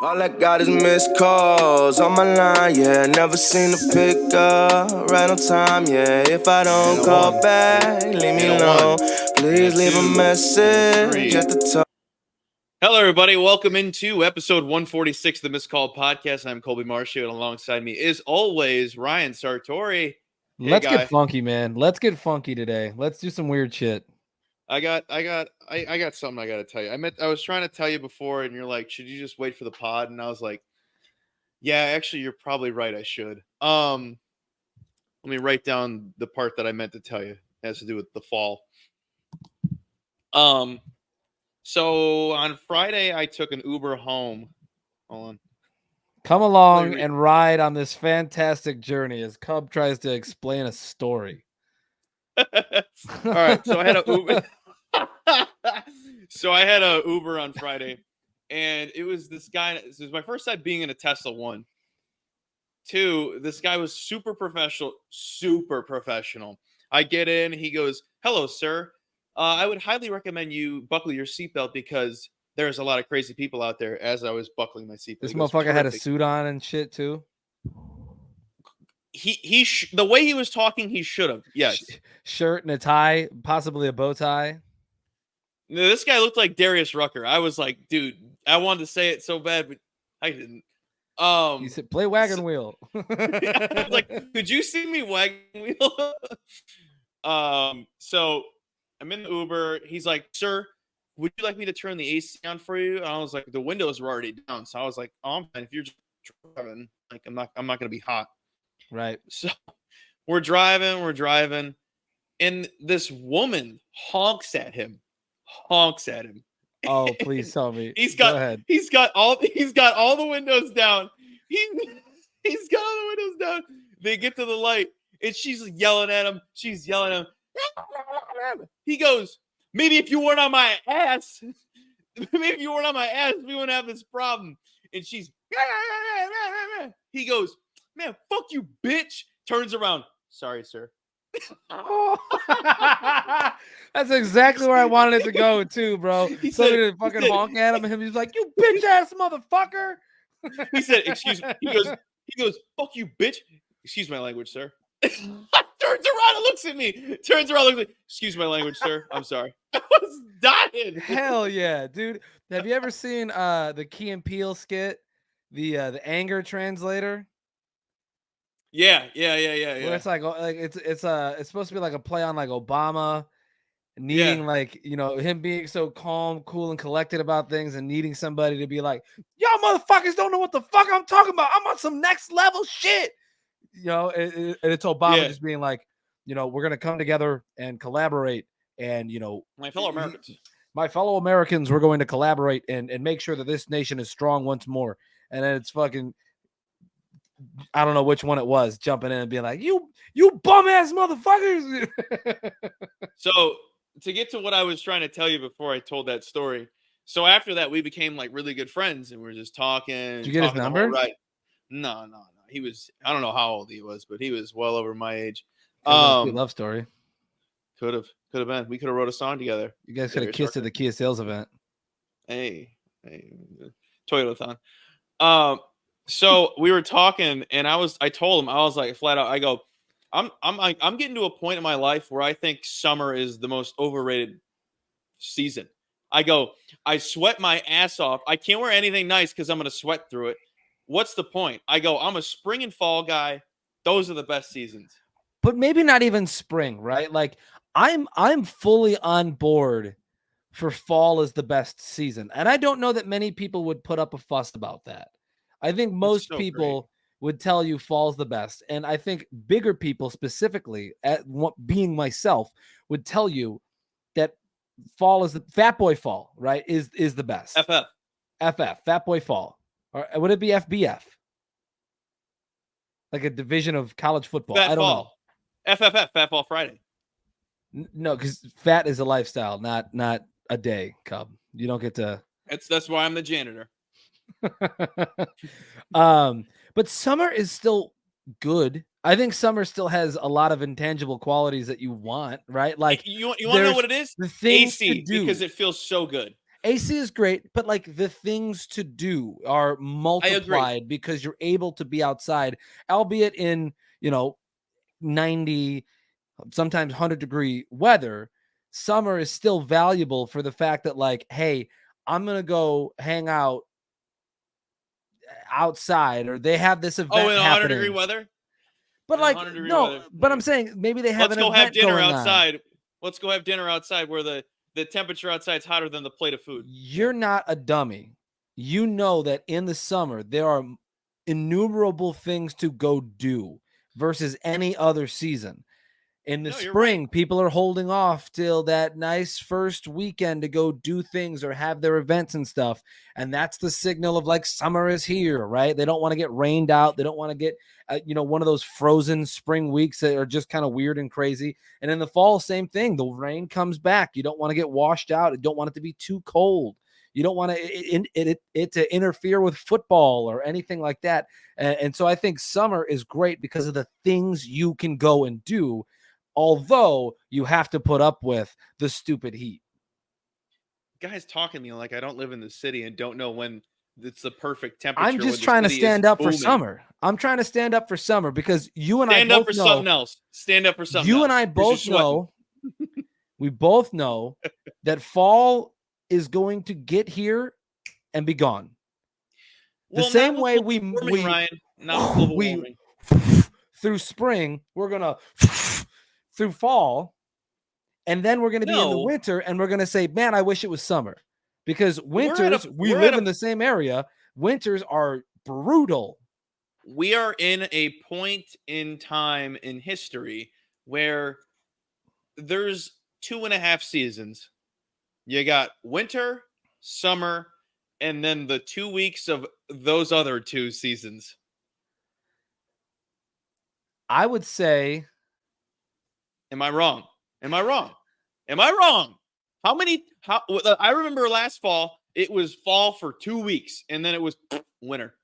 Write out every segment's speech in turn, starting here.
All I got is missed calls on my line, yeah. Never seen the pick up, right on time, yeah. If I don't call back, leave me alone. Please leave a message at the top. Hello, everybody. Welcome into episode 146 of the Missed Call Podcast. I'm Colby Marshall, and alongside me is always Ryan Sartori. Let's get funky, man. Let's get funky today. Let's do some weird shit. I got something I got to tell you. I was trying to tell you before, and you're like, should you just wait for the pod? And I was like, yeah, actually, you're probably right. I should. Let me write down the part that I meant to tell you. It has to do with the fall. So on Friday, I took an Uber home. Hold on. Come along and ride on this fantastic journey as Cub tries to explain a story. All right, so I had a Uber. So I had a Uber on Friday, and it was this guy. This was my first time being in a Tesla. 1, 2. This guy was super professional. I get in. He goes, "Hello, sir. I would highly recommend you buckle your seatbelt because there's a lot of crazy people out there." As I was buckling my seatbelt, this motherfucker had a suit on and shit too. The way he was talking, he should have. Yes, shirt and a tie, possibly a bow tie. This guy looked like Darius Rucker. I was like, dude, I wanted to say it so bad, but I didn't. He said, "Play wagon wheel." I was like, could you see me wagon wheel? So I'm in the Uber. He's like, "Sir, would you like me to turn the AC on for you?" And I was like, the windows were already down, so I was like, "Oh, I'm fine. If you're just driving, like, I'm not gonna be hot." Right. So we're driving, and this woman honks at him. Oh, please tell me. He's got all the windows down. He's got all the windows down. They get to the light, and she's yelling at him. She's yelling at him. He goes, "Maybe if you weren't on my ass, we wouldn't have this problem." And she's, he goes, "Man, fuck you, bitch." Turns around. "Sorry, sir." That's exactly where I wanted it to go too, bro. Somebody to fucking honk at him, and he's like, "You bitch ass motherfucker." He said, "Excuse me." He goes, "Fuck you, bitch." Excuse my language, sir. Turns around and looks at me. "Excuse my language, sir. I'm sorry." I was dying. Hell yeah, dude. Have you ever seen the Key and Peele skit, the anger translator? Yeah. Where it's like it's supposed to be like a play on like Obama needing like, you know, him being so calm, cool, and collected about things, and needing somebody to be like, "Y'all motherfuckers don't know what the fuck I'm talking about. I'm on some next level shit." You know, and it's Obama just being like, you know, "We're gonna come together and collaborate, and, you know, my fellow Americans, we're going to collaborate and make sure that this nation is strong once more." And then it's fucking, I don't know which one it was, jumping in and being like, you bum ass motherfuckers." So to get to what I was trying to tell you before I told that story. So after that, we became like really good friends, and we were just talking. Did you get his number? Right. No. He was, I don't know how old he was, but he was well over my age. Love story. Could have been. We could have wrote a song together. You guys could have kissed at the Kia sales event. Hey, Toyotathon. So we were talking, and I told him, I was like, flat out, I go, I'm getting to a point in my life where I think summer is the most overrated season. I go, I sweat my ass off. I can't wear anything nice because I'm going to sweat through it. What's the point? I go, I'm a spring and fall guy. Those are the best seasons. But maybe not even spring, right? Like I'm fully on board for fall as the best season. And I don't know that many people would put up a fuss about that. I think most people would tell you fall's the best. And I think bigger people, specifically, being myself, would tell you that fall is the Fat Boy Fall, right? Is the best. FF, Fat Boy Fall. Or would it be FBF? Like a division of college football. I don't know. FFF, Fat Fall Friday. No, because fat is a lifestyle, not a day, Cub. You don't get to. That's why I'm the janitor. But summer is still good. I think summer still has a lot of intangible qualities that you want, right? Like you want to know what it is? The things AC, because it feels so good. AC is great, but like the things to do are multiplied because you're able to be outside, albeit in, 90, sometimes 100-degree weather. Summer is still valuable for the fact that, like, hey, I'm going to go hang out outside, or they have this event in 100-degree happening. weather? But In like, 100-degree no, weather. but I'm saying maybe they have Let's an go have event dinner going on. outside. Let's go have dinner outside where the temperature outside is hotter than the plate of food. You're not a dummy. You know that in the summer there are innumerable things to go do versus any other season. In the No, you're spring, right. people are holding off till that nice first weekend to go do things or have their events and stuff. And that's the signal of like summer is here, right? They don't want to get rained out. They don't want to get, one of those frozen spring weeks that are just kind of weird and crazy. And in the fall, same thing. The rain comes back. You don't want to get washed out. You don't want it to be too cold. You don't want it to interfere with football or anything like that. And so I think summer is great because of the things you can go and do, although you have to put up with the stupid heat. Guys talking to me like I don't live in the city and don't know when it's the perfect temperature. I'm just trying to stand up for summer. I'm trying to stand up for summer because you and I both know. Stand up for something else. Stand up for something else. You and I both know. We both know that fall is going to get here and be gone. The same way we Ryan, not global warming. Through spring, we're gonna through fall, and then we're gonna be in the winter, and we're gonna say, "Man, I wish it was summer," because winters we live in the same area. Winters are brutal. We are in a point in time in history where there's 2.5 seasons. You got winter, summer, and then the 2 weeks of those other 2 seasons. I would say. Am I wrong? I remember last fall, it was fall for 2 weeks, and then it was winter.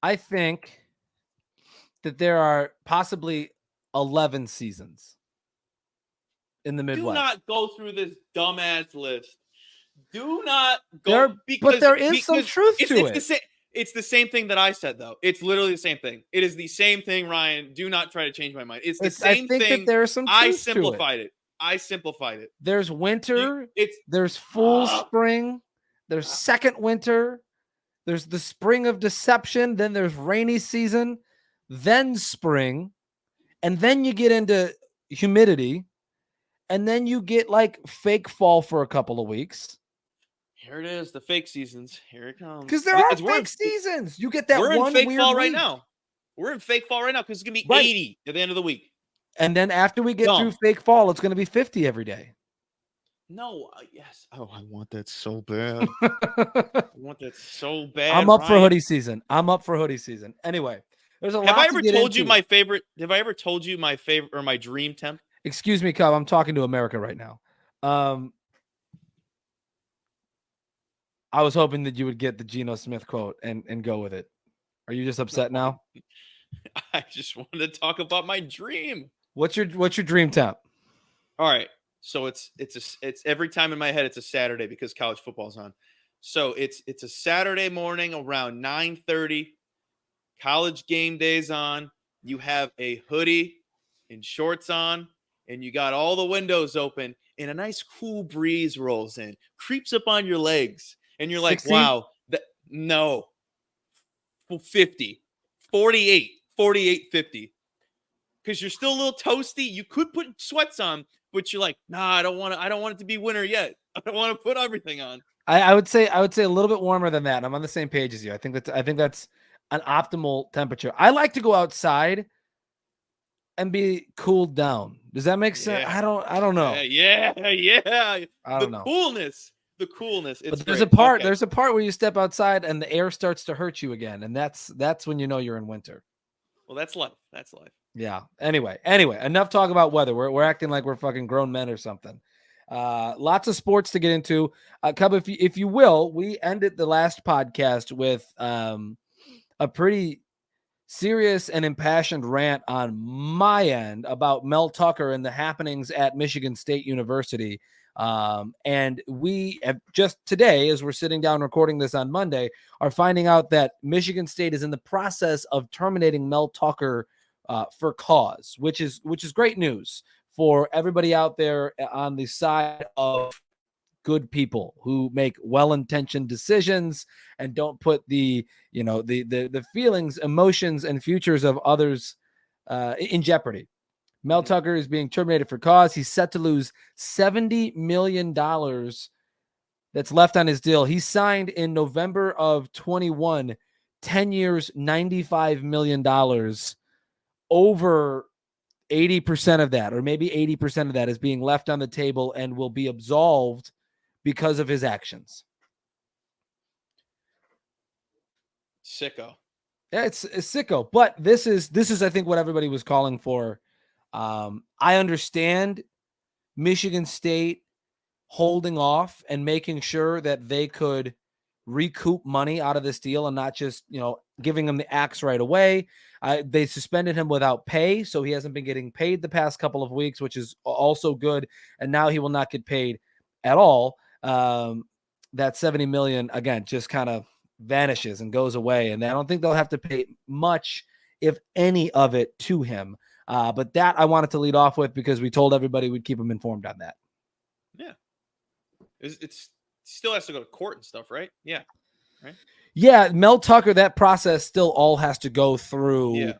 I think that there are possibly 11 seasons in the Midwest. Do not go through this dumbass list. Do not go. But there is some truth to it. It's the same thing that I said, though. It's literally the same thing. It is the same thing, Ryan. Do not try to change my mind. It's the same thing. I think that there is some truth I simplified it. There's winter. There's full spring. There's second winter. There's the spring of deception. Then there's rainy season. Then spring. And then you get into humidity. And then you get like fake fall for a couple of weeks. Here it is, the fake seasons. Here it comes. Because there are fake seasons. You get that one weird We're in fake fall right now. We're in fake fall right now because it's going to be 80 at the end of the week. And then after we get through fake fall, it's going to be 50 every day. No, yes. Oh, I want that so bad. I'm up for hoodie season. Anyway, there's a lot. Have I ever told you my favorite? Have I ever told you my favorite or my dream temp? Excuse me, Cub. I'm talking to America right now. I was hoping that you would get the Geno Smith quote and go with it. Are you just upset now? I just wanted to talk about my dream. What's your dream temp? All right. So it's every time in my head it's a Saturday because college football's on. So it's a Saturday morning around 9:30. College game day's on. You have a hoodie and shorts on, and you got all the windows open, and a nice cool breeze rolls in, creeps up on your legs, and you're like, 60? wow, no. 50, 48, 50. Because you're still a little toasty. You could put sweats on, but you're like, nah, I don't want it to be winter yet. I don't want to put everything on. I would say a little bit warmer than that. I'm on the same page as you. I think that's an optimal temperature. I like to go outside and be cooled down. Does that make sense? Yeah. I don't know. Yeah. I don't know. The coolness. It's but there's great. There's a part where you step outside and the air starts to hurt you again, and that's when you know you're in winter. Well, that's life. Yeah. Anyway, enough talk about weather. We're acting like we're fucking grown men or something. Lots of sports to get into. Cub, if you will, we ended the last podcast with a pretty serious and impassioned rant on my end about Mel Tucker and the happenings at Michigan State University. And we have just today, as we're sitting down recording this on Monday, are finding out that Michigan State is in the process of terminating Mel Tucker for cause, which is great news for everybody out there on the side of good people who make well-intentioned decisions and don't put the feelings, emotions, and futures of others in jeopardy. Mel Tucker is being terminated for cause. He's set to lose $70 million that's left on his deal. He signed in November of 21, 10 years, $95 million. Over 80% of that, or maybe 80% of that, is being left on the table and will be absolved because of his actions. Sicko. Yeah, it's sicko. But this is, I think, what everybody was calling for. I understand Michigan State holding off and making sure that they could recoup money out of this deal and not just, giving him the axe right away. They suspended him without pay, so he hasn't been getting paid the past couple of weeks, which is also good. And now he will not get paid at all. That $70 million, again, just kind of vanishes and goes away. And I don't think they'll have to pay much, if any of it, to him. But that I wanted to lead off with because we told everybody we'd keep them informed on that. Yeah. It's still has to go to court and stuff, right? Yeah. Right. Yeah. Mel Tucker, that process still all has to go through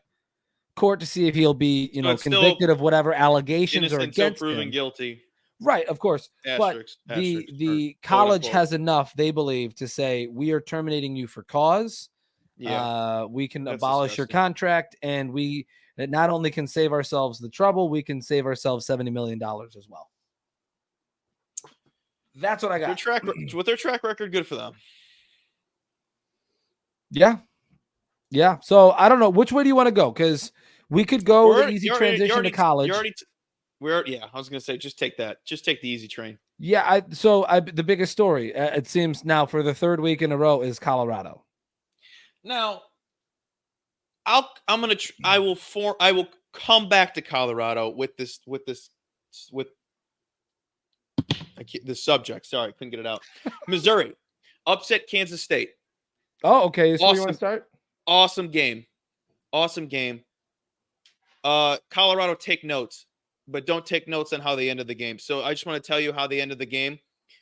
court to see if he'll be, convicted of whatever allegations are against proven him. Guilty. Right. Of course. Asterisk, but the college has enough, they believe, to say we are terminating you for cause. Yeah. We can abolish your contract, and we not only can save ourselves the trouble, we can save ourselves $70 million as well. That's what I got. With their track record, good for them. Yeah. Yeah. So I don't know. Which way do you want to go? Because we could go the easy transition to college. I was going to say, just take that. Just take the easy train. Yeah. The biggest story, it seems now for the third week in a row, is Colorado. Now, I will come back to Colorado with the subject. Sorry, couldn't get it out. Missouri upset Kansas State. Oh, okay. So you want to start? Awesome game. Colorado, take notes, but don't take notes on how they ended the game. So I just want to tell you how they ended the game.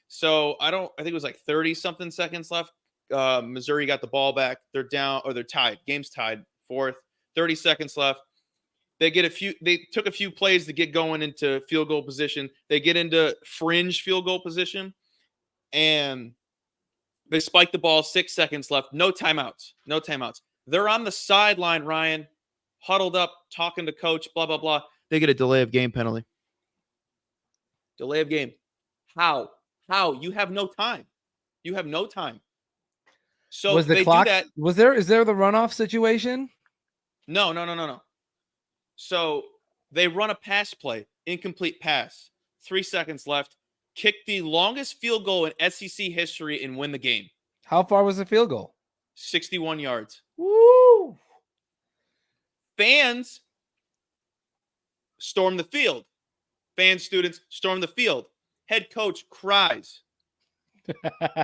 So I think it was like 30 something seconds left. Missouri got the ball back. They're down, or they're tied. Game's tied. Fourth, 30 seconds left. They took a few plays to get going into field goal position. They get into fringe field goal position, and they spike the ball. 6 seconds left. No timeouts. They're on the sideline, Ryan, huddled up, talking to coach, blah, blah, blah. They get a delay of game penalty. Delay of game. How? You have no time. So was the they clock, do that. Is there the runoff situation? No. So they run a pass play, incomplete pass, 3 seconds left, kick the longest field goal in SEC history and win the game. How far was the field goal? 61 yards. Woo! Fans storm the field. Students storm the field. Head coach cries.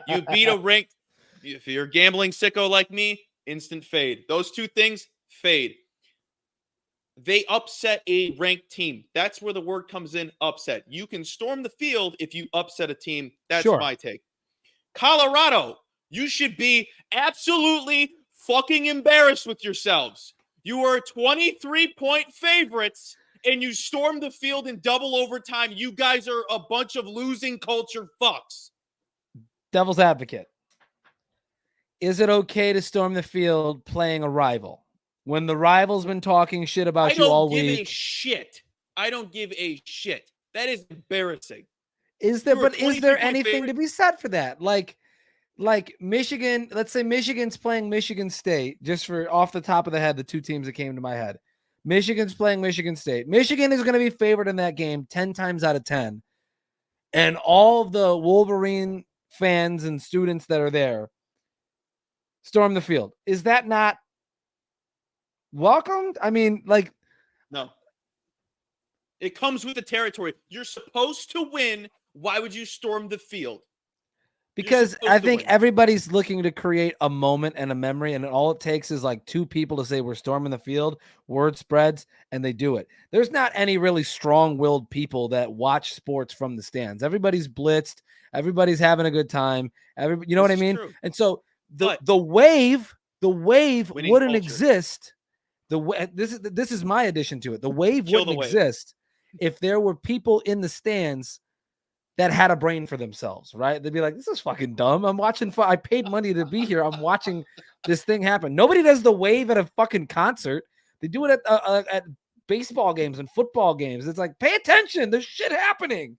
You beat a ranked, if you're a gambling sicko like me, instant fade. Those two things, fade. They upset a ranked team. That's where the word comes in, upset. You can storm the field if you upset a team. That's my take. Colorado, you should be absolutely fucking embarrassed with yourselves. You were 23-point favorites, and you stormed the field in double overtime. You guys are a bunch of losing culture fucks. Devil's advocate. Is it okay to storm the field playing a rival? When the rival's been talking shit about you all week. I don't give a shit. That is embarrassing. Is there anything to be said for that? Like Michigan, let's say Michigan's playing Michigan State, just for off the top of the head, the two teams that came to my head. Michigan's playing Michigan State. Michigan is going to be favored in that game 10 times out of 10. And all of the Wolverine fans and students that are there storm the field. Is that not welcomed? I mean, no. It comes with the territory. You're supposed to win Why would you storm the field? Because supposed I to think win. everybody's looking to create a moment and a memory, and all it takes is like two people to say we're storming the field, word spreads, and they do it. There's not any really strong-willed people that watch sports from the stands. Everybody's blitzed, everybody's having a good time. You know what I This is mean? true. And so But the wave winning wouldn't culture. exist. This is my addition to it. The wave Kill the wouldn't wave. exist if there were people in the stands that had a brain for themselves, right? They'd be like, this is fucking dumb. I'm watching, I paid money to be here. I'm watching this thing happen. Nobody does the wave at a fucking concert. They do it at baseball games and football games. It's like, pay attention. There's shit happening.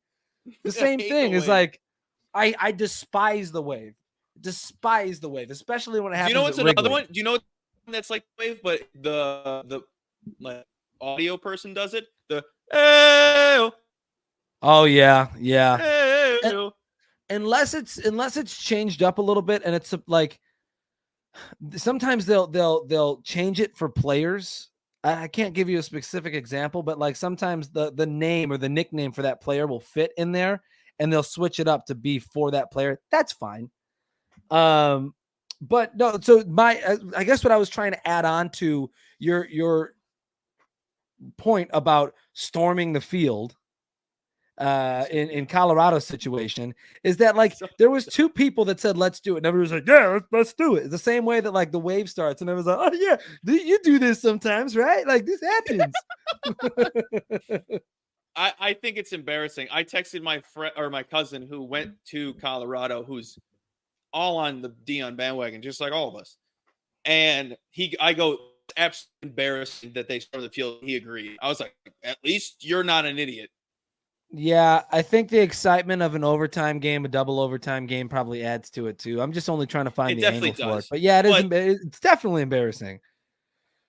The same hate thing the is wave. like, I despise the wave. Despise the wave, especially when it Do happens you know what's at another Wrigley. one? Do you know what that's like wave, but the like audio person does it? The "Hey-o, Oh yeah. hey-o." Unless it's changed up a little bit, and it's like sometimes they'll change it for players. I can't give you a specific example, but like sometimes the name or the nickname for that player will fit in there, and they'll switch it up to be for that player. That's fine. But no. So I guess what I was trying to add on to your point about storming the field in Colorado's situation is that like there was two people that said let's do it, and everybody was like, yeah, let's do it. It's the same way that like the wave starts and everyone's like, oh yeah, you do this sometimes, right? Like this happens. I think it's embarrassing. I texted my friend or my cousin who went to Colorado, who's all on the Dion bandwagon, just like all of us. And I go, absolutely embarrassing that they stormed the field. He agreed. I was like, at least you're not an idiot. Yeah, I think the excitement of an overtime game, a double overtime game, probably adds to it too. I'm just only trying to find It the definitely angle for it. does. But yeah, it's definitely embarrassing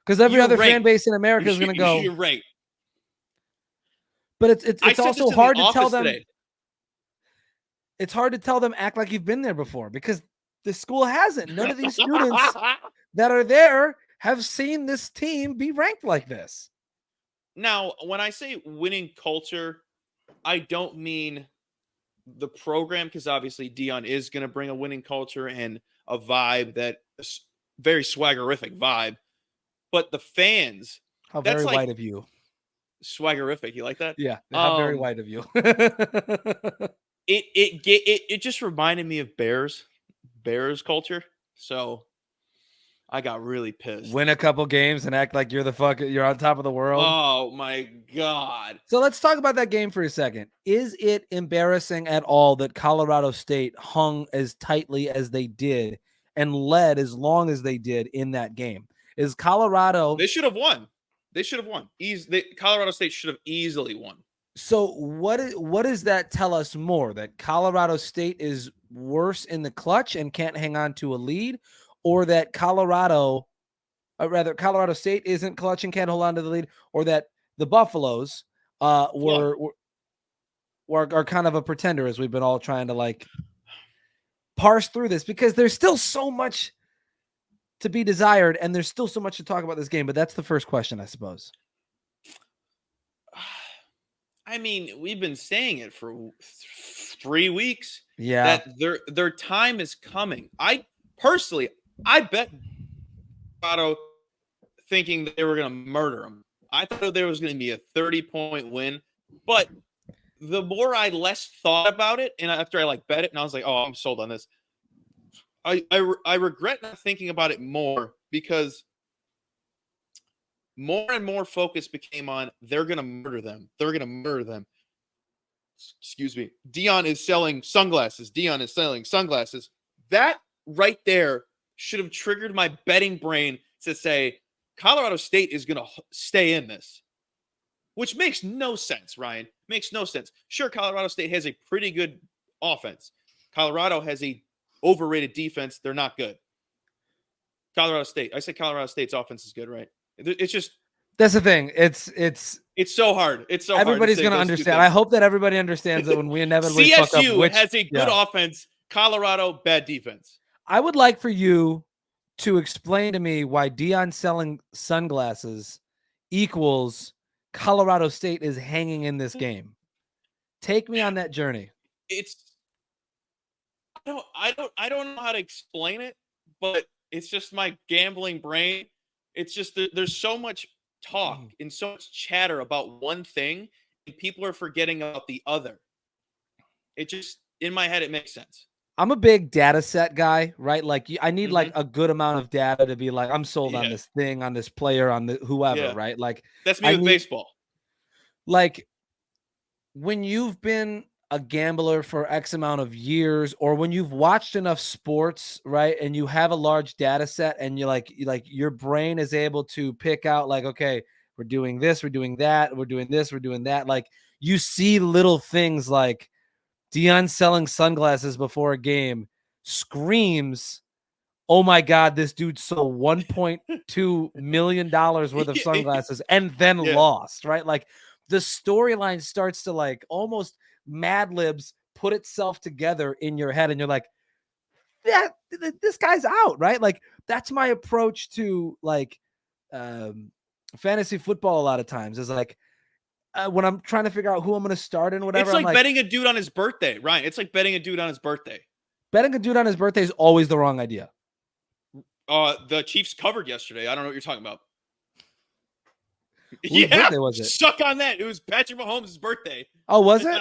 because every You're other right. fan base in America is going to go. You're right. But it's I said also this in hard the to tell office them. today. It's hard to tell them act like you've been there before because the school hasn't. None of these students that are there have seen this team be ranked like this. Now, when I say winning culture, I don't mean the program, because obviously Dion is going to bring a winning culture and a vibe that is very swaggerific vibe. But the fans, How that's very like white of you. swaggerific. You like that? Yeah, how very Um, white of you. It just reminded me of Bears culture. So I got really pissed. Win a couple games and act like you're on top of the world. Oh my God. So let's talk about that game for a second. Is it embarrassing at all that Colorado State hung as tightly as they did and led as long as they did in that game? Is Colorado? They should have won. Colorado State should have easily won. So what does that tell us more? That Colorado State is worse in the clutch and can't hang on to a lead, or that Colorado State isn't clutch and can't hold on to the lead, or that the Buffaloes are kind of a pretender, as we've been all trying to like parse through this, because there's still so much to be desired and there's still so much to talk about this game. But that's the first question, I suppose. I mean, we've been saying it for 3 weeks. Yeah, that their time is coming. I bet Colorado thinking that they were going to murder them. I thought there was going to be a 30-point win, but the more I less thought about it, and after I like bet it, and I was like, oh, I'm sold on this. I regret not thinking about it more, because more and more focus became on they're going to murder them. They're going to murder them. Excuse me. Dion is selling sunglasses. That right there should have triggered my betting brain to say Colorado State is going to stay in this, which makes no sense, Ryan. Makes no sense. Sure, Colorado State has a pretty good offense. Colorado has a overrated defense. They're not good. Colorado State. I said Colorado State's offense is good, right? It's just that's the thing. It's so hard. It's so everybody's hard. Going to understand. I hope that everybody understands that when we inevitably fuck up, CSU has a good offense. Colorado, bad defense. I would like for you to explain to me why Dion selling sunglasses equals Colorado State is hanging in this game. Take me on that journey. it's I don't know how to explain it, but it's just my gambling brain. It's just there's so much talk and so much chatter about one thing, and people are forgetting about the other. It just in my head it makes sense. I'm a big data set guy, right? Like I need like Mhm. a good amount of data to be like, I'm sold on Yeah, this thing, on this player, on the whoever, yeah. right? Like That's me I with need baseball. like when you've been a gambler for X amount of years, or when you've watched enough sports, right? And you have a large data set and you like your brain is able to pick out like, okay, we're doing this, we're doing that, we're doing this, we're doing that. Like you see little things like Dion selling sunglasses before a game screams, oh my God, this dude sold $1.2 million worth of sunglasses and then Yeah. lost, right? Like the storyline starts to like almost Mad Libs put itself together in your head, and you're like, yeah, this guy's out, right? Like that's my approach to like um fantasy football a lot of times is like when I'm trying to figure out who I'm going to start and It's whatever, I'm like like, betting a dude on his birthday, Ryan. It's like betting a dude on his birthday. betting a dude on his birthday is always the wrong idea. The Chiefs covered yesterday. I don't know what you're talking about. Whose Yeah, birthday was it? suck on that. It was Patrick Mahomes' birthday. Oh, was it?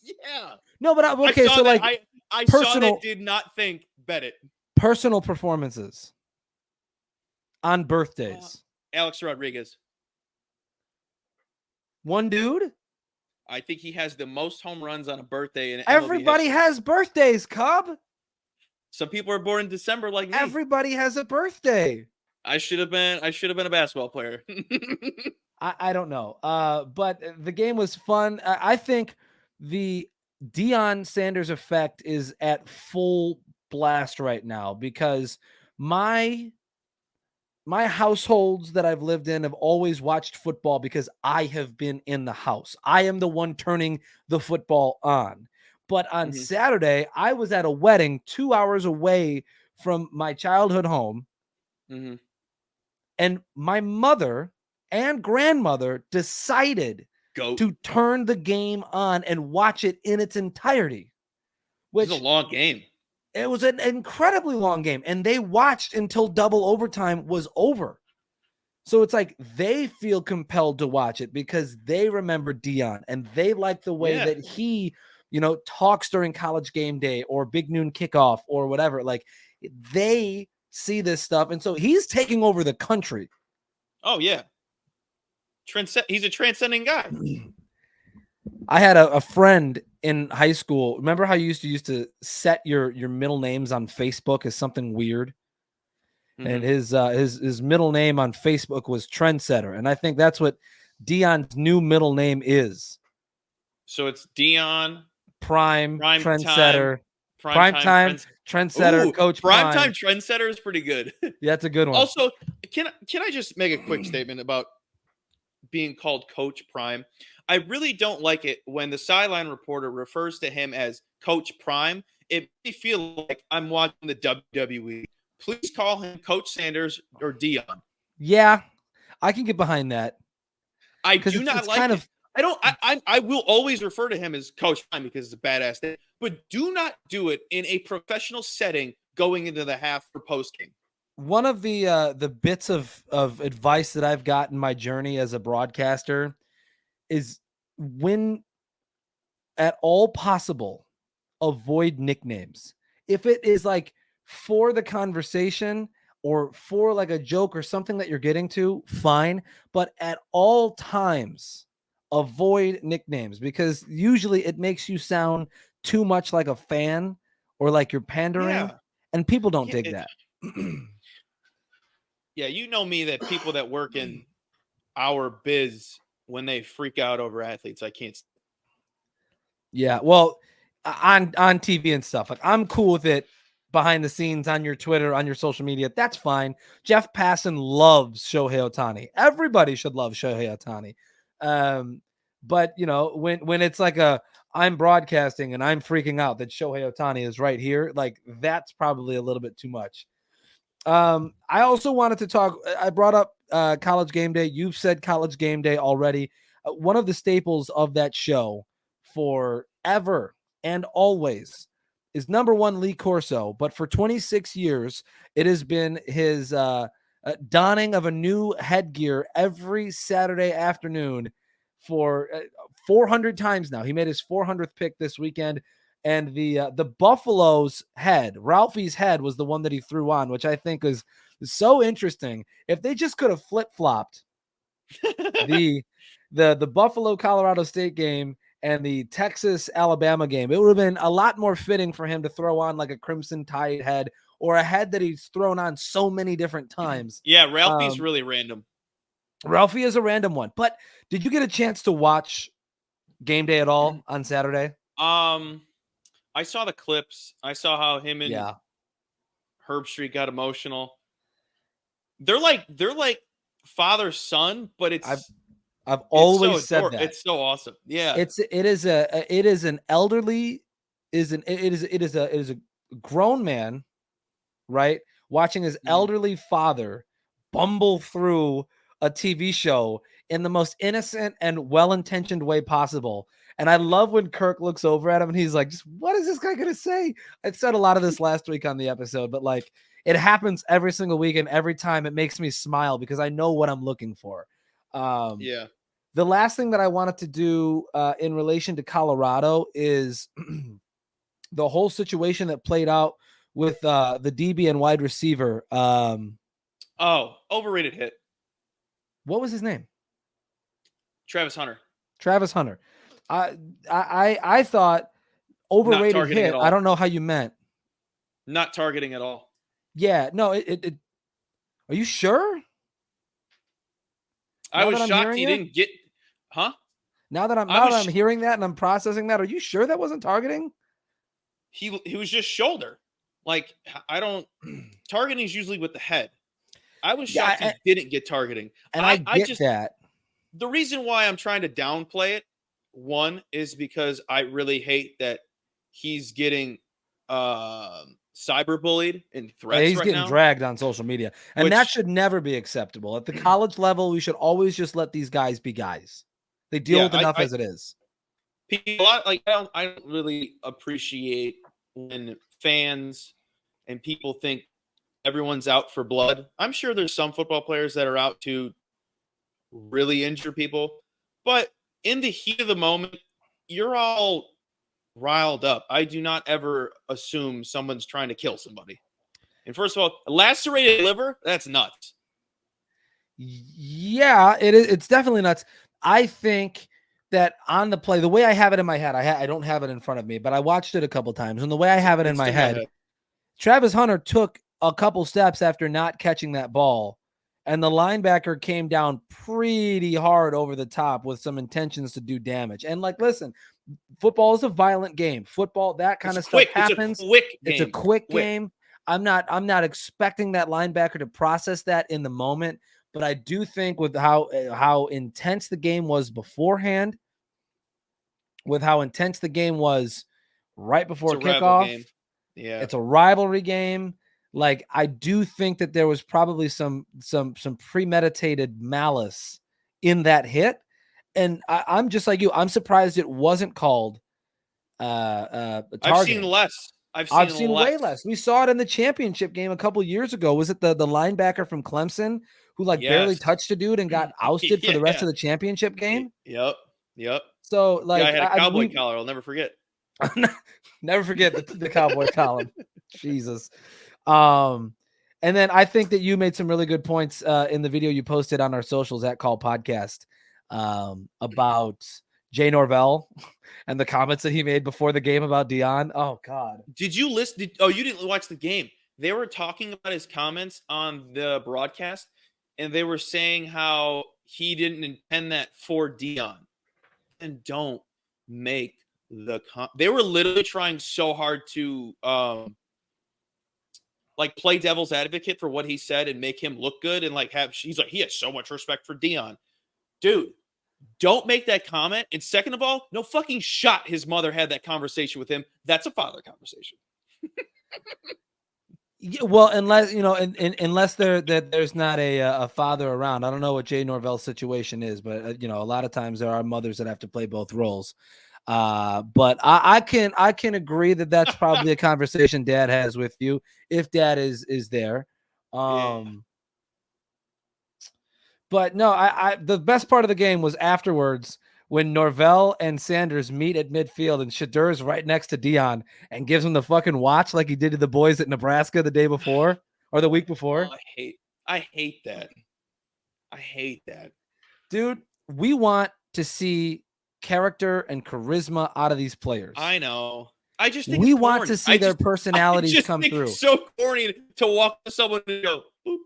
Yeah. No, but okay, saw so that. like I saw personal that. Did not think bet it. personal performances on birthdays. Alex Rodriguez. One dude? I think he has the most home runs on a birthday in MLB Everybody history. has birthdays, Cub. Some people are born in December like me. Everybody has a birthday. I should have been a basketball player. I don't know. But the game was fun. I think the Deion Sanders effect is at full blast right now because my households that I've lived in have always watched football because I have been in the house. I am the one turning the football on. But on Mhm. Saturday, I was at a wedding 2 hours away from my childhood home, Mhm. and my mother and grandmother decided Goat. to turn the game on and watch it in its entirety, This is which a long game. it was an incredibly long game, and they watched until double overtime was over. So it's like they feel compelled to watch it because they remember Deion and they like the way Yeah. that he, talks during College Game Day or Big Noon Kickoff or whatever. Like they see this stuff, and so he's taking over the country. Oh yeah. He's a transcending guy. I had a friend in high school. Remember how you used to set your middle names on Facebook as something weird? And Mhm. his middle name on Facebook was Trendsetter, and I think that's what Deion's new middle name is. So it's Dion, Prime Primetime, Trendsetter, Prime Time Trends. Trendsetter, Ooh, Coach Primetime Prime. Trendsetter is pretty good. Yeah, that's a good one. Also, can I just make a quick statement about being called Coach Prime? I really don't like it when the sideline reporter refers to him as Coach Prime. It makes me feel like I'm watching the WWE. Please call him Coach Sanders or Dion. Yeah, I can get behind that. I 'Cause do it's not like kind it. of I don't. I will always refer to him as Coach Prime because it's a badass name. But do not do it in a professional setting going into the half or post game. one of the bits of advice that I've gotten my journey as a broadcaster is when at all possible, avoid nicknames. If it is like for the conversation or for like a joke or something that you're getting to, fine. But at all times, avoid nicknames because usually it makes you sound too much like a fan or like you're pandering, Yeah. and people don't Yeah, dig that. yeah, you know me that people that work in our biz when they freak out over athletes, I can't. Yeah, well, on TV and stuff, like I'm cool with it behind the scenes on your Twitter, on your social media. That's fine. Jeff Passan loves Shohei Ohtani. Everybody should love Shohei Ohtani. But when it's like I'm broadcasting and I'm freaking out that Shohei Ohtani is right here, like that's probably a little bit too much. I also wanted to talk. I brought up College Game Day. You've said College Game Day already. One of the staples of that show forever and always is number one Lee Corso, but for 26 years, it has been his donning of a new headgear every Saturday afternoon for 400 times now. He made his 400th pick this weekend, and the Buffalo's head, Ralphie's head, was the one that he threw on, which I think is so interesting. If they just could have flip-flopped the Buffalo Colorado State game and the Texas Alabama game, it would have been a lot more fitting for him to throw on like a Crimson Tide head, or a head that he's thrown on so many different times. Yeah, Ralphie's really random. Ralphie is a random one. But did you get a chance to watch Game Day at all on Saturday? I saw the clips. I saw how him and Herb Street got emotional. They're like father son, but I've always said that. It's so awesome. Yeah. It is a grown man, right? Watching his elderly father bumble through a TV show in the most innocent and well-intentioned way possible. And I love when Kirk looks over at him and he's like, what is this guy going to say? I said a lot of this last week on the episode, but like it happens every single week, and every time it makes me smile because I know what I'm looking for. Yeah. The last thing that I wanted to do in relation to Colorado is the whole situation that played out with the DB and wide receiver. Overrated hit. What was his name? Travis Hunter. I thought overrated hit. I don't know how you meant. Not targeting at all. Yeah, no. It are you sure? I was shocked he didn't get. Huh? Now that I'm hearing that and I'm processing that, are you sure that wasn't targeting? He was just shoulder. Like targeting is usually with the head. I was shocked he didn't get targeting. And I get that. The reason why I'm trying to downplay it, one, is because I really hate that he's getting cyberbullied and threats. He's getting dragged on social media, and that should never be acceptable. At the college level, we should always just let these guys be guys. They deal with enough as it is. People I don't really appreciate when fans and people think everyone's out for blood. I'm sure there's some football players that are out to really injure people, but in the heat of the moment, you're all riled up. I do not ever assume someone's trying to kill somebody. And first of all, a lacerated liver, that's nuts. Yeah, it is. It's definitely nuts. I think that on the play, the way I have it in my head, I don't have it in front of me, but I watched it a couple times. And the way I have it in my head, Travis Hunter took a couple steps after not catching that ball, and the linebacker came down pretty hard over the top with some intentions to do damage. And like, listen, football is a violent game. Football, that kind of stuff happens. It's a quick game. I'm not expecting that linebacker to process that in the moment, but I do think with how intense the game was beforehand, with how intense the game was right before kickoff, it's a rivalry game. Like, I do think that there was probably some premeditated malice in that hit. And I'm just like you. I'm surprised it wasn't called targeting. I've seen less. I've seen way less. We saw it in the championship game a couple years ago. Was it the linebacker from Clemson who barely touched a dude and got ousted for the rest of the championship game? Yep. So I had a cowboy collar. I'll never forget. Never forget the cowboy collar. Jesus. And then I think that you made some really good points in the video you posted on our socials at Call Podcast about Jay Norvell and the comments that he made before the game about Deion. Oh God. Did you listen? You didn't watch the game. They were talking about his comments on the broadcast, and they were saying how he didn't intend that for Deion. And don't make they were literally trying so hard to play devil's advocate for what he said and make him look good and he's like, he has so much respect for Deion. Dude, don't make that comment. And second of all, no fucking shot his mother had that conversation with him. That's a father conversation. Yeah, well, unless unless there's not a father around. I don't know what Jay Norvell's situation is, but a lot of times there are mothers that have to play both roles. But I can agree that that's probably a conversation Dad has with you if Dad is there. But no, I the best part of the game was afterwards when Norvell and Sanders meet at midfield and Shadur's right next to Dion and gives him the fucking watch like he did to the boys at Nebraska the day before or the week before. Oh, I hate that. I hate that. Dude, we want to see character and charisma out of these players. I know. I just think we it's want corny. to see their personalities I just come think through. It's so corny to walk to someone and go, boop.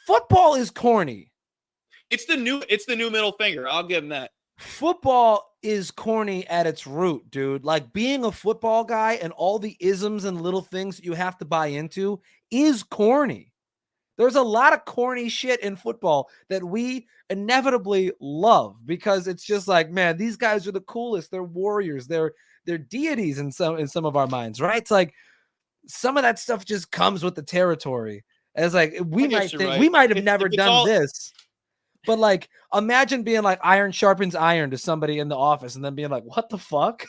Football is corny. It's the new middle finger. I'll give him that. Football is corny at its root, dude. Like being a football guy and all the isms and little things that you have to buy into is corny. There's a lot of corny shit in football that we inevitably love because it's just like, man, these guys are the coolest. They're warriors. They're deities in some of our minds, right? It's like some of that stuff just comes with the territory. As like we might think right. we might have never done this. But like, imagine being like iron sharpens iron to somebody in the office and then being like, what the fuck?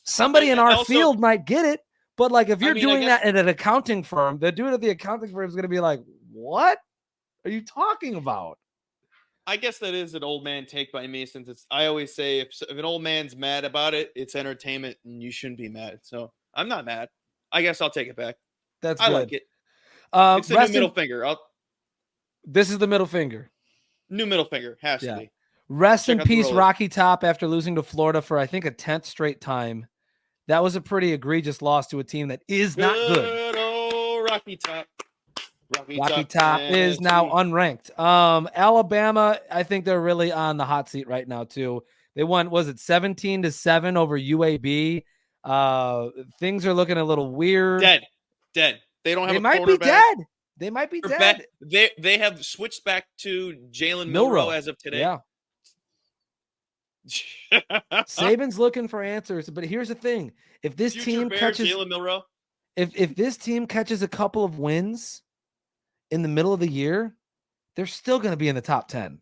Somebody in our field might get it. But like, if you're doing that at an accounting firm, the dude at the accounting firm is going to be like, what are you talking about? I guess that is an old man take by me, since I always say if an old man's mad about it, it's entertainment and you shouldn't be mad. So I'm not mad. I guess I'll take it back. That's I good. like it. It's the new middle finger. This is the middle finger. New middle finger has to be. Rest in peace, Rocky Top, after losing to Florida for I think a 10th straight time. That was a pretty egregious loss to a team that is not good. Good old Rocky Top. Rocky Top is now unranked. Alabama, I think they're really on the hot seat right now too. They won, was it 17-7 over UAB? Things are looking a little weird. Dead. They don't have. They might be dead. They might be dead. They have switched back to Jalen Milroe as of today. Yeah. Saban's looking for answers, but here's the thing: if this team catches Jalen Milroe, if this team catches a couple of wins in the middle of the year, they're still going to be in the top 10.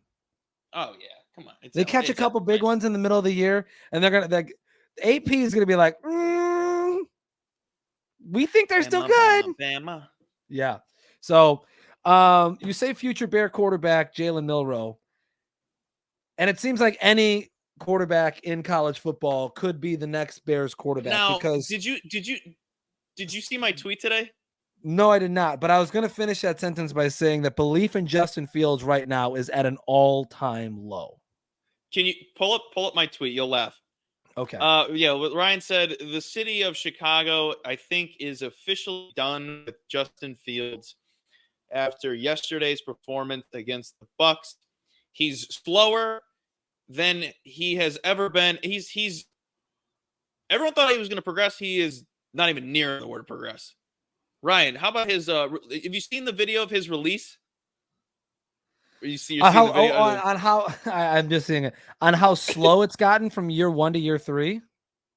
Oh yeah, come on! They catch a couple big ones in the middle of the year, and they're gonna. AP is going to be like, we think they're still good. Bama. Yeah. So, you say future Bear quarterback Jalen Milroe, and it seems like any quarterback in college football could be the next Bears quarterback. Now, because did you see my tweet today? No, I did not. But I was going to finish that sentence by saying that belief in Justin Fields right now is at an all-time low. Can you pull up my tweet? You'll laugh. Okay. Yeah. What Ryan said, the city of Chicago, I think, is officially done with Justin Fields after yesterday's performance against the Bucs. He's slower than he has ever been. He's everyone thought he was going to progress. He is not even near the word progress. Ryan, how about his have you seen the video of his release? Or you see on how I'm just seeing it on how slow it's gotten from year 1 to year 3.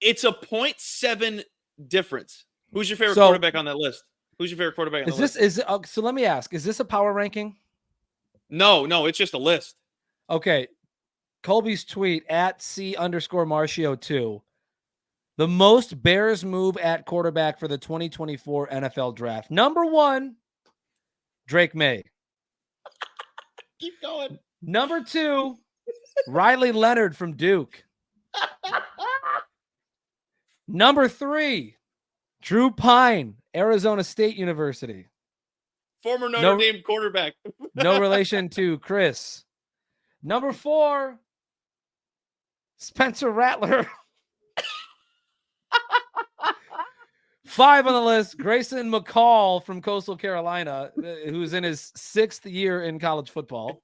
It's a 0.7 difference. Who's your favorite quarterback on that list? Who's your favorite quarterback on the list? So let me ask, is this a power ranking? No, it's just a list. Okay. Colby's tweet at @C_Marcio2. The most Bears move at quarterback for the 2024 NFL draft. Number 1, Drake May. Keep going. Number 2, Riley Leonard from Duke. Number 3, Drew Pine, Arizona State University. Former Notre Dame quarterback. No relation to Chris. Number 4, Spencer Rattler. 5 on the list, Grayson McCall from Coastal Carolina, who's in his 6th year in college football.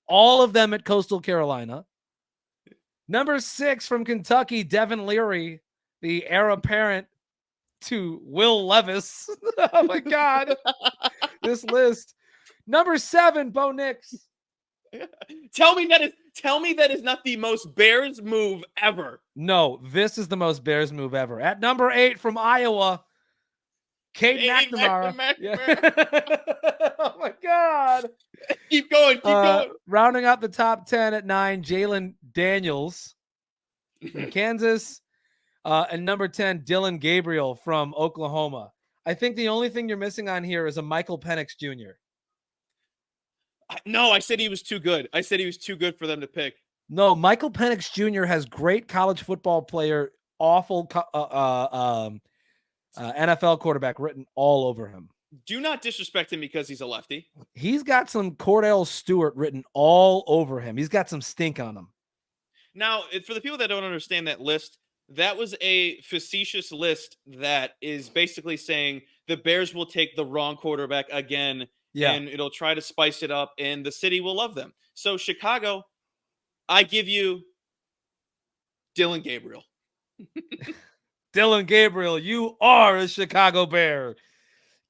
All of them at Coastal Carolina. Number 6 from Kentucky, Devin Leary, the heir apparent to Will Levis. Oh my God. This list. Number 7, Bo Nix. Tell me that is not the most Bears move ever. No, this is the most Bears move ever. At number 8 from Iowa, Cade McNamara. Yeah. Oh my God. Keep going. Rounding out the top 10 at 9, Jalen Daniels from Kansas. And number 10, Dylan Gabriel from Oklahoma. I think the only thing you're missing on here is a Michael Penix Jr. No, I said he was too good. I said he was too good for them to pick. No, Michael Penix Jr. has great college football player, awful NFL quarterback written all over him. Do not disrespect him because he's a lefty. He's got some Cordell Stewart written all over him. He's got some stink on him. Now, for the people that don't understand that list, that was a facetious list that is basically saying the Bears will take the wrong quarterback again, and it'll try to spice it up, and the city will love them. So, Chicago, I give you Dylan Gabriel. Dylan Gabriel, you are a Chicago Bear.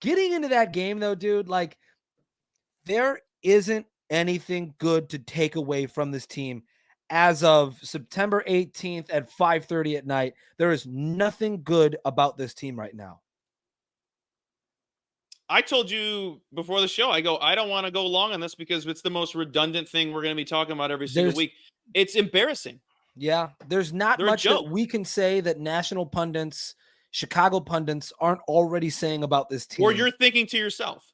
Getting into that game, though, dude, like, there isn't anything good to take away from this team. As of September 18th at 5:30 at night, there is nothing good about this team right now. I told you before the show, I don't want to go long on this because it's the most redundant thing we're going to be talking about every single week. It's embarrassing. Yeah, there's not much that we can say that national pundits, Chicago pundits aren't already saying about this team. Or you're thinking to yourself.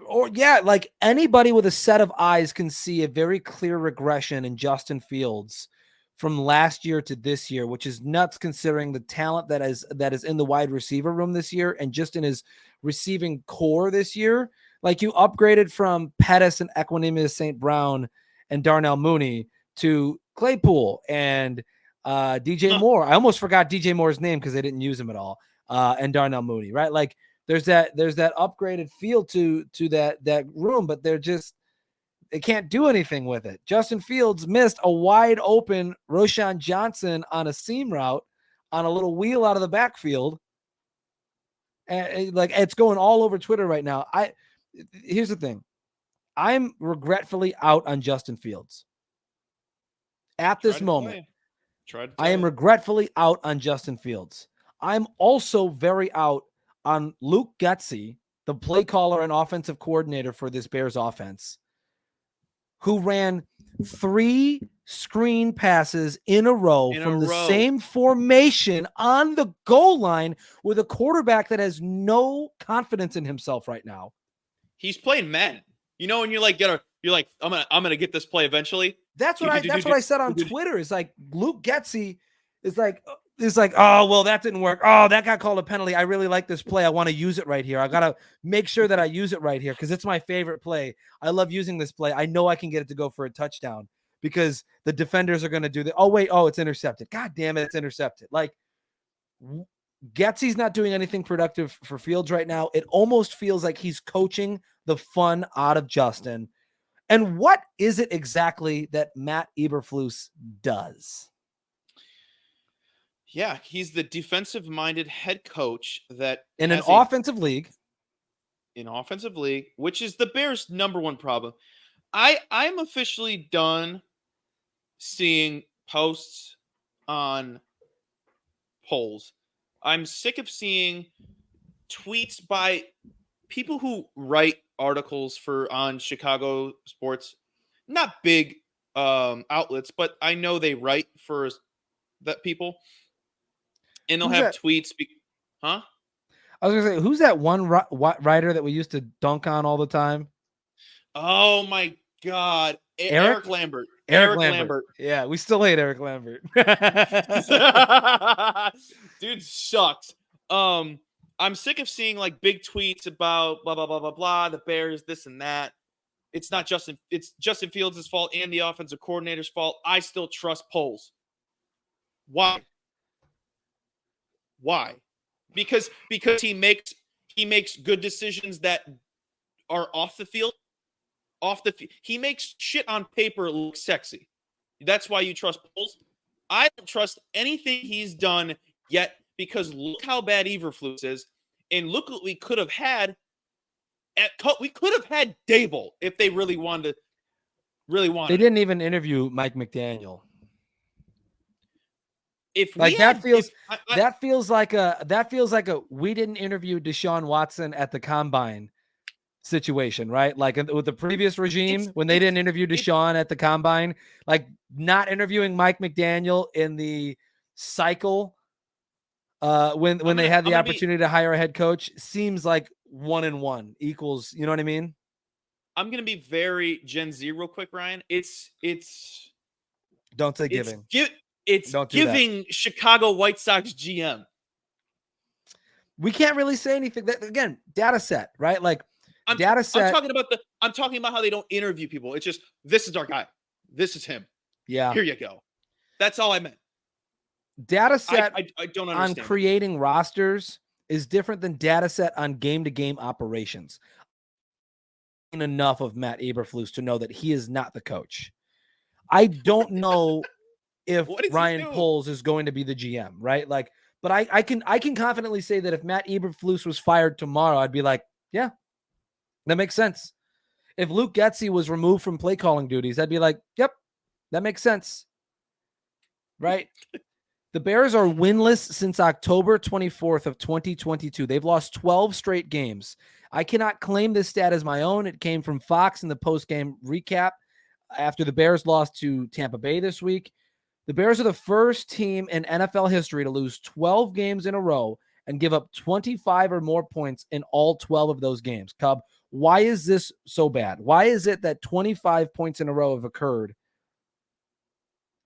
Or like anybody with a set of eyes can see a very clear regression in Justin Fields from last year to this year, which is nuts considering the talent that is in the wide receiver room this year and just in his receiving core this year. Like, you upgraded from Pettis and Equanimeous St. Brown and Darnell Mooney to Claypool and DJ Moore. I almost forgot DJ Moore's name because they didn't use him at all. And Darnell Mooney, right? Like, there's that upgraded feel to that room, but they can't do anything with it. Justin Fields missed a wide open Roschon Johnson on a seam route on a little wheel out of the backfield. And like, it's going all over Twitter right now. Here's the thing. I'm regretfully out on Justin Fields. At this moment, I am regretfully out on Justin Fields. I'm also very out on Luke Getsy, the play caller and offensive coordinator for this Bears offense, who ran 3 screen passes in a row from the same formation on the goal line with a quarterback that has no confidence in himself right now. He's playing men. You know, when you're like, I'm gonna get this play eventually. That's what I said on Twitter. It's like Luke Getsy is like, oh, well, that didn't work. Oh, that got called a penalty. I really like this play. I want to use it right here. I got to make sure that I use it right here because it's my favorite play. I love using this play. I know I can get it to go for a touchdown because the defenders are going to do that. Oh, wait. Oh, it's intercepted. God damn it. It's intercepted. Like, Getsy's not doing anything productive for Fields right now. It almost feels like he's coaching the fun out of Justin. And what is it exactly that Matt Eberflus does? Yeah, he's the defensive-minded head coach that in an offensive league. In offensive league, which is the Bears' number one problem. I'm officially done seeing posts on polls. I'm sick of seeing tweets by people who write articles on Chicago sports. Not big outlets, but I know they write for that people. And they'll have tweets. Huh? I was going to say, who's that one writer that we used to dunk on all the time? Oh, my God. Eric Lambert. Eric Lambert. Yeah, we still hate Eric Lambert. Dude sucks. I'm sick of seeing like big tweets about blah, blah, blah, blah, blah, the Bears, this and that. It's Justin Fields' fault and the offensive coordinator's fault. I still trust polls. Why? Because he makes good decisions that are off the field. He makes shit on paper look sexy. That's why you trust polls. I don't trust anything he's done yet because look how bad Eberflus is, and look what we could have had. We could have had Dable if they really wanted. They didn't even interview Mike McDaniel. That feels like a we didn't interview Deshaun Watson at the combine situation, right? Like with the previous regime, when they didn't interview Deshaun at the combine, like not interviewing Mike McDaniel in the cycle when they had the opportunity to hire a head coach seems like 1-1 equals, you know what I mean? I'm going to be very Gen Z real quick, Ryan. It's don't say giving. It's giving Chicago White Sox GM. We can't really say anything. That, again, data set, right? Like data set. I'm talking about how they don't interview people. It's just, this is our guy. This is him. Yeah. Here you go. That's all I meant. Data set I don't understand. On creating rosters is different than data set on game-to-game operations. Enough of Matt Eberflus to know that he is not the coach. I don't know if Ryan Poles is going to be the GM, right? Like, but I can confidently say that if Matt Eberflus was fired tomorrow, I'd be like, yeah, that makes sense. If Luke Getsy was removed from play calling duties, I'd be like, yep, that makes sense. Right? The Bears are winless since October 24th of 2022. They've lost 12 straight games. I cannot claim this stat as my own. It came from Fox in the post-game recap after the Bears lost to Tampa Bay this week. The Bears are the first team in NFL history to lose 12 games in a row and give up 25 or more points in all 12 of those games. Cub, why is this so bad? Why is it that 25 points in a row have occurred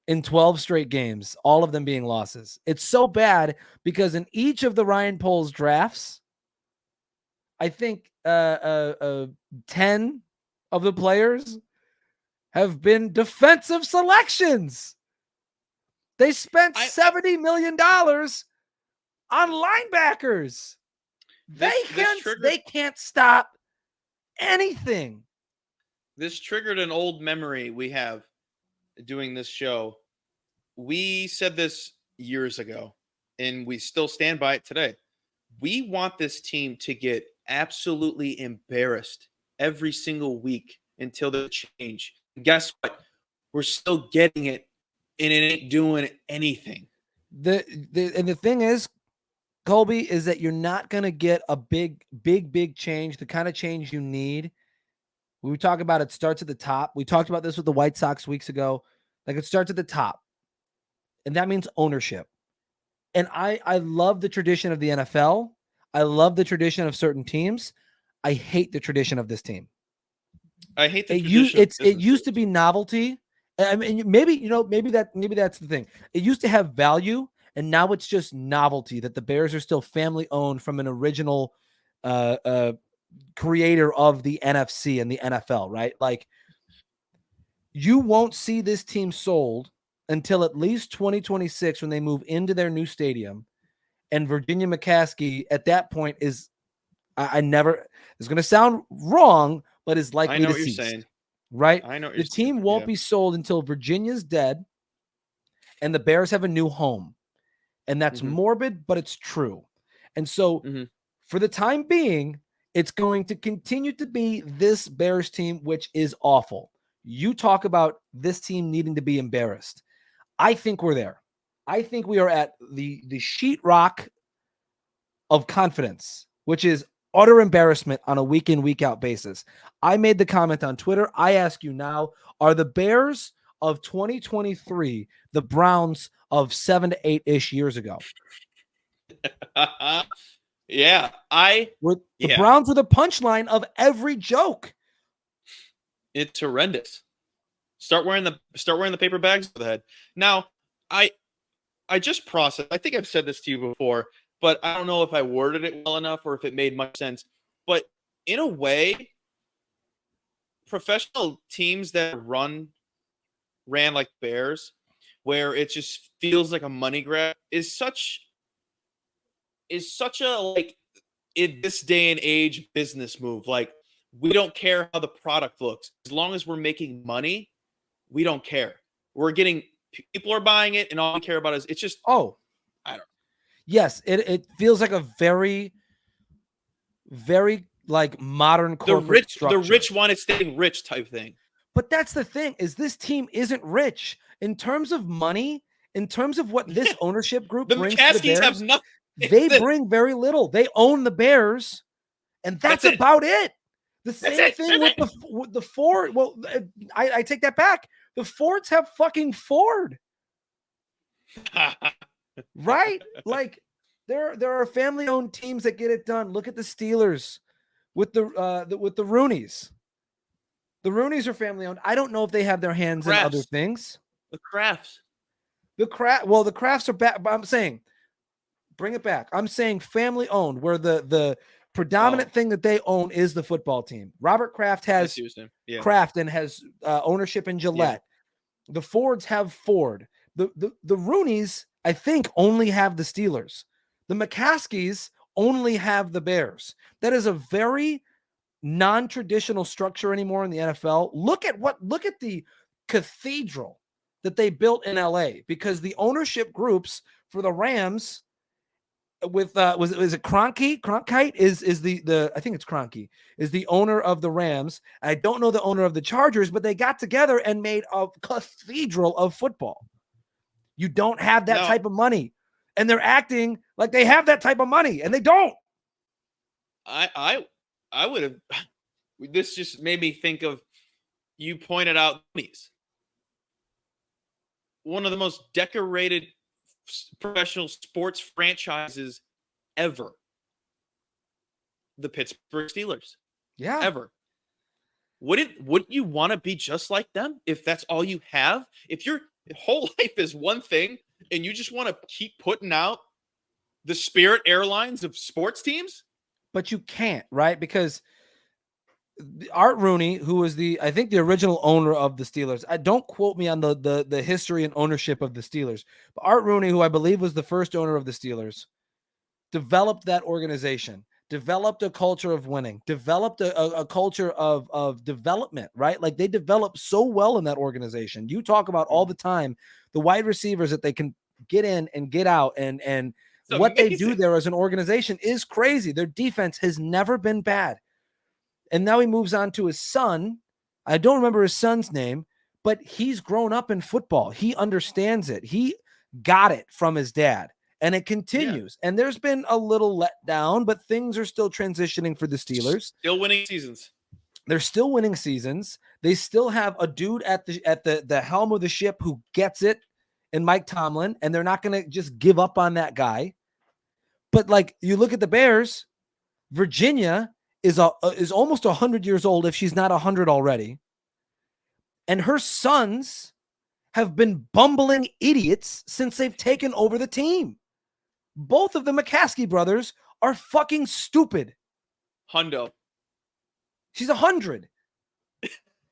in 12 straight games, all of them being losses? It's so bad because in each of the Ryan Poles drafts, I think 10 of the players have been defensive selections. They spent $70 million on linebackers. They can't stop anything. This triggered an old memory we have doing this show. We said this years ago, and we still stand by it today. We want this team to get absolutely embarrassed every single week until they change. And guess what? We're still getting it, and it ain't doing anything. The thing is, Colby, is that you're not going to get a big change, the kind of change you need. We talk about it starts at the top. We talked about this with the White Sox weeks ago. Like, it starts at the top, and that means ownership. And I love the tradition of the NFL. I love the tradition of certain teams. I hate the tradition of this team. I hate the tradition. It used to be novelty. I mean, maybe that's the thing. It used to have value, and now it's just novelty that the Bears are still family owned from an original creator of the NFC and the NFL, right? Like, you won't see this team sold until at least 2026 when they move into their new stadium. And Virginia McCaskey at that point is, it's going to sound wrong, but is likely to cease. I know what you're saying. Right? I know the team won't be sold until Virginia's dead and the Bears have a new home. And that's morbid, but it's true. And so for the time being, it's going to continue to be this Bears team, which is awful. You talk about this team needing to be embarrassed. I think we're there. I think we are at the sheetrock of confidence, which is utter embarrassment on a week in, week out basis. I made the comment on Twitter. I ask you now, are the Bears of 2023 the Browns of 7 to 8-ish years ago? Yeah. The Browns were the punchline of every joke. It's horrendous. Start wearing the paper bags for the head. Now, I just processed. I think I've said this to you before, but I don't know if I worded it well enough or if it made much sense. But in a way, professional teams that ran like Bears, where it just feels like a money grab, is such a, like, in this day and age, business move. Like, we don't care how the product looks. As long as we're making money, we don't care. People are buying it, and all we care about is it's just, I don't know. Yes, it feels like a very, very, like, modern corporate structure. The rich want to stay rich type thing. But that's the thing, is this team isn't rich in terms of money, in terms of what this ownership group brings to the Bears. Have nothing. They bring very little. They own the Bears, and that's about it. The same thing with the Ford. Well, I take that back. The Fords have fucking Ford, right? Like there are family-owned teams that get it done. Look at the Steelers with the Rooneys. The Rooneys are family-owned. I don't know if they have their hands in other things. The Crafts. The Crafts are back. But I'm saying, bring it back. I'm saying family-owned, where the predominant thing that they own is the football team. Robert Kraft has Kraft and has ownership in Gillette. Yeah. The Fords have Ford. The Rooneys, I think, only have the Steelers. The McCaskies only have the Bears. That is a very non-traditional structure anymore in the NFL. Look at the cathedral that they built in LA, because the ownership groups for the Rams with is it Kroenke? Cronkite is the I think it's Kroenke is the owner of the Rams. I don't know the owner of the Chargers, but they got together and made a cathedral of football. You don't have that type of money, and they're acting like they have that type of money, and they don't. I would have. This just made me think of, you pointed out these, one of the most decorated professional sports franchises ever. The Pittsburgh Steelers. Yeah. Ever. Wouldn't you want to be just like them if that's all you have? If your whole life is one thing and you just want to keep putting out the Spirit Airlines of sports teams? But you can't, right? Because Art Rooney, who was I think the original owner of the Steelers. I don't quote me on the history and ownership of the Steelers, but Art Rooney, who I believe was the first owner of the Steelers, developed that organization, developed a culture of winning, developed a culture of development, right? Like they developed so well in that organization. You talk about all the time the wide receivers that they can get in and get out, and what they do there as an organization is crazy. Their defense has never been bad. And now he moves on to his son. I don't remember his son's name, but he's grown up in football. He understands it. He got it from his dad, and it continues. Yeah. And there's been a little letdown, but things are still transitioning for the Steelers. Still winning seasons. They're still winning seasons. They still have a dude at the helm of the ship who gets it, in Mike Tomlin, and they're not going to just give up on that guy. But like you look at the Bears, Virginia is almost 100 years old, if she's not 100 already. And her sons have been bumbling idiots since they've taken over the team. Both of the McCaskey brothers are fucking stupid. Hundo. She's 100.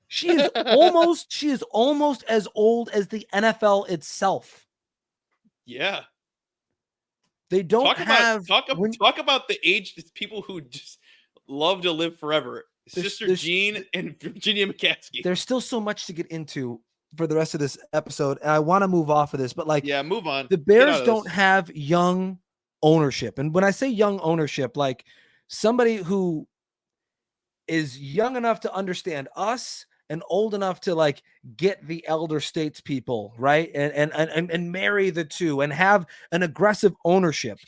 She is almost as old as the NFL itself. Yeah. They don't talk about the age people who just love to live forever. Sister Jean and Virginia McCaskey. There's still so much to get into for the rest of this episode, and I want to move off of this, but move on. The Bears don't have young ownership, and when I say young ownership, like somebody who is young enough to understand us and old enough to like get the elder statespeople, right, and marry the two and have an aggressive ownership.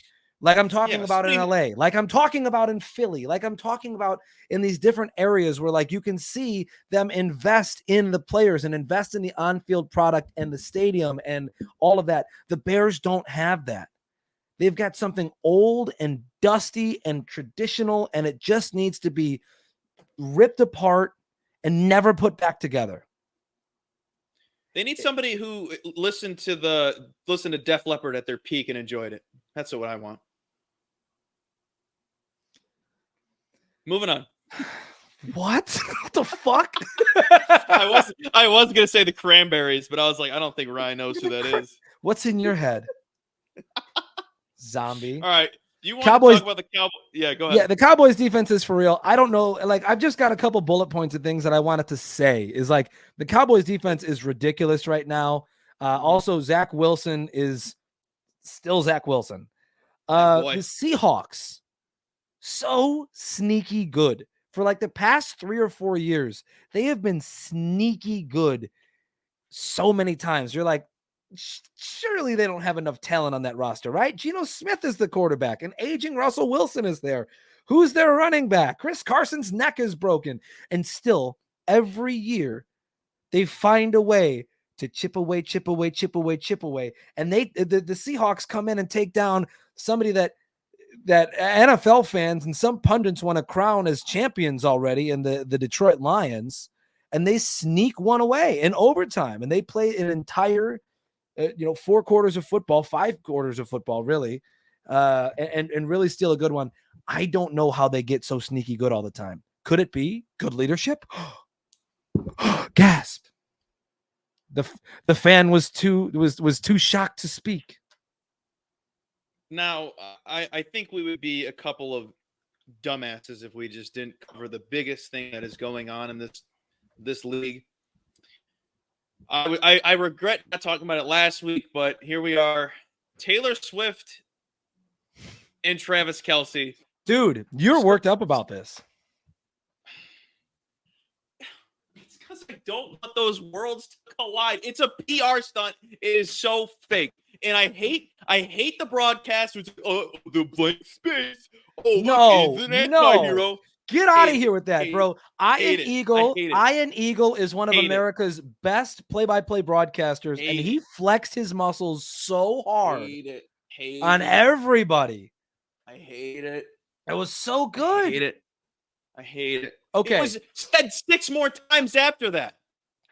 Like I'm talking about in LA, like I'm talking about in Philly, like I'm talking about in these different areas where like you can see them invest in the players and invest in the on-field product and the stadium and all of that. The Bears don't have that. They've got something old and dusty and traditional, and it just needs to be ripped apart and never put back together. They need somebody who listened to Def Leppard at their peak and enjoyed it. That's what I want. Moving on. What the fuck? I was gonna say the Cranberries, but I was like, I don't think Ryan knows who that is. What's in your head? Zombie. All right. You want Cowboys, to talk about the Cowboys? Yeah, go ahead. Yeah, the Cowboys defense is for real. I don't know. Like, I've just got a couple bullet points of things that I wanted to say. Is like the Cowboys defense is ridiculous right now. Also, Zach Wilson is still Zach Wilson. The Seahawks, so sneaky good. For like the past 3 or 4 years, they have been sneaky good so many times. You're like, surely they don't have enough talent on that roster, right? Geno Smith is the quarterback, and aging Russell Wilson is there. Who's their running back? Chris Carson's neck is broken. And still, every year, they find a way to chip away. And the Seahawks come in and take down somebody that NFL fans and some pundits want to crown as champions already in the Detroit Lions. And they sneak one away in overtime. And they play an entire 4 quarters of football, 5 quarters of football, really, and really steal a good one. I don't know how they get so sneaky good all the time. Could it be good leadership? Gasp. The fan was too shocked to speak. Now, I think we would be a couple of dumbasses if we just didn't cover the biggest thing that is going on in this league. I regret not talking about it last week, but here we are. Taylor Swift and Travis Kelce. Dude, you're worked up about this. It's because I don't want those worlds to collide. It's a PR stunt. It is so fake. And I hate the broadcasters. Oh, the blank space. Oh, no, look, anti-hero. Get out of here with that, bro. Ian Eagle is one of America's best play-by-play broadcasters, and he flexed his muscles so hard on everybody. I hate it. It was so good. I hate it. Okay. It was said 6 more times after that.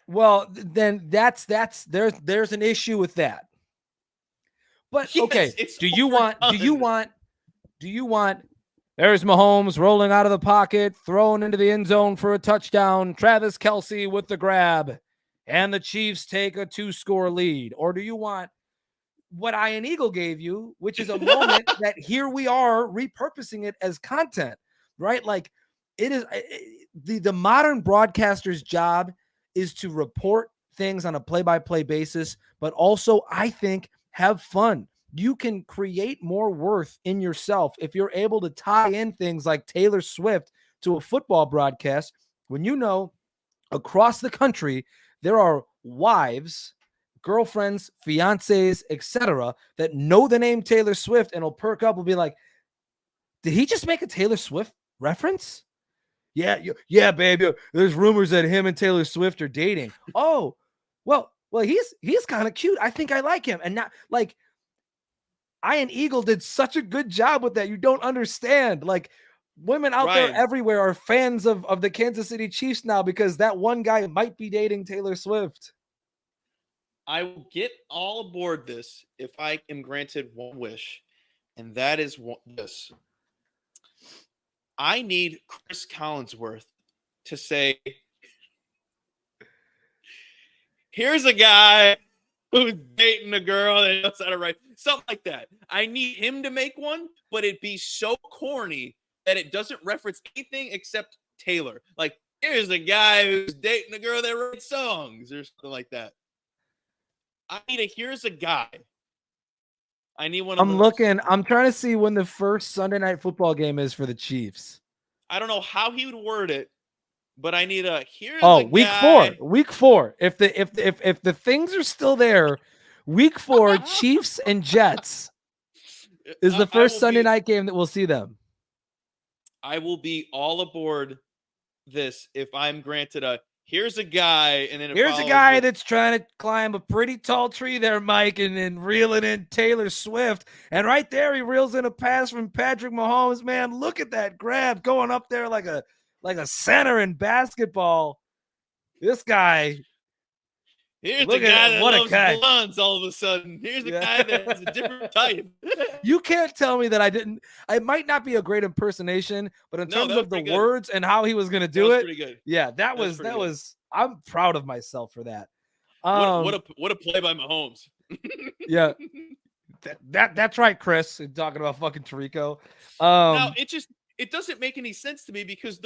Well, then there's an issue with that. But yes, okay, do you want there's Mahomes rolling out of the pocket, thrown into the end zone for a touchdown, Travis Kelce with the grab, and the Chiefs take a 2-score lead? Or do you want what Ian Eagle gave you, which is a moment that here we are repurposing it as content, right? Like it is the modern broadcaster's job is to report things on a play-by-play basis, but also I think have fun. You can create more worth in yourself if you're able to tie in things like Taylor Swift to a football broadcast when you know across the country there are wives, girlfriends, fiancés, etc. that know the name Taylor Swift and will perk up, will be like, did he just make a Taylor Swift reference? Yeah, baby. There's rumors that him and Taylor Swift are dating. Oh, well, he's kind of cute. I think I like him. And not like Ian Eagle did such a good job with that. You don't understand. Like women out there everywhere are fans of the Kansas City Chiefs now because that one guy might be dating Taylor Swift. I will get all aboard this if I am granted one wish, and that is this. I need Chris Collinsworth to say, here's a guy who's dating a girl that knows how to write. Something like that. I need him to make one, but it'd be so corny that it doesn't reference anything except Taylor. Like, here's a guy who's dating a girl that writes songs or something like that. I need here's a guy. I need one of those. I'm trying to see when the first Sunday night football game is for the Chiefs. I don't know how he would word it, but I need here's week guy. 4. Week 4. If the things are still there, week 4, Chiefs and Jets is the first Sunday night game that we'll see them. I will be all aboard this if I'm granted here's a guy, and then here's a guy that's trying to climb a pretty tall tree there, Mike, and then reeling in Taylor Swift. And right there, he reels in a pass from Patrick Mahomes. Man, look at that grab going up there like a center in basketball. This guy. Here's a guy that loves blondes all of a sudden. Here's a guy that's a different type. You can't tell me that I might not be a great impersonation, but in terms of the words and how he was going to do it, pretty good. Yeah, that was I'm proud of myself for that. What a play by Mahomes. Yeah. That's right, Chris. Talking about fucking Tirico. Now it doesn't make any sense to me because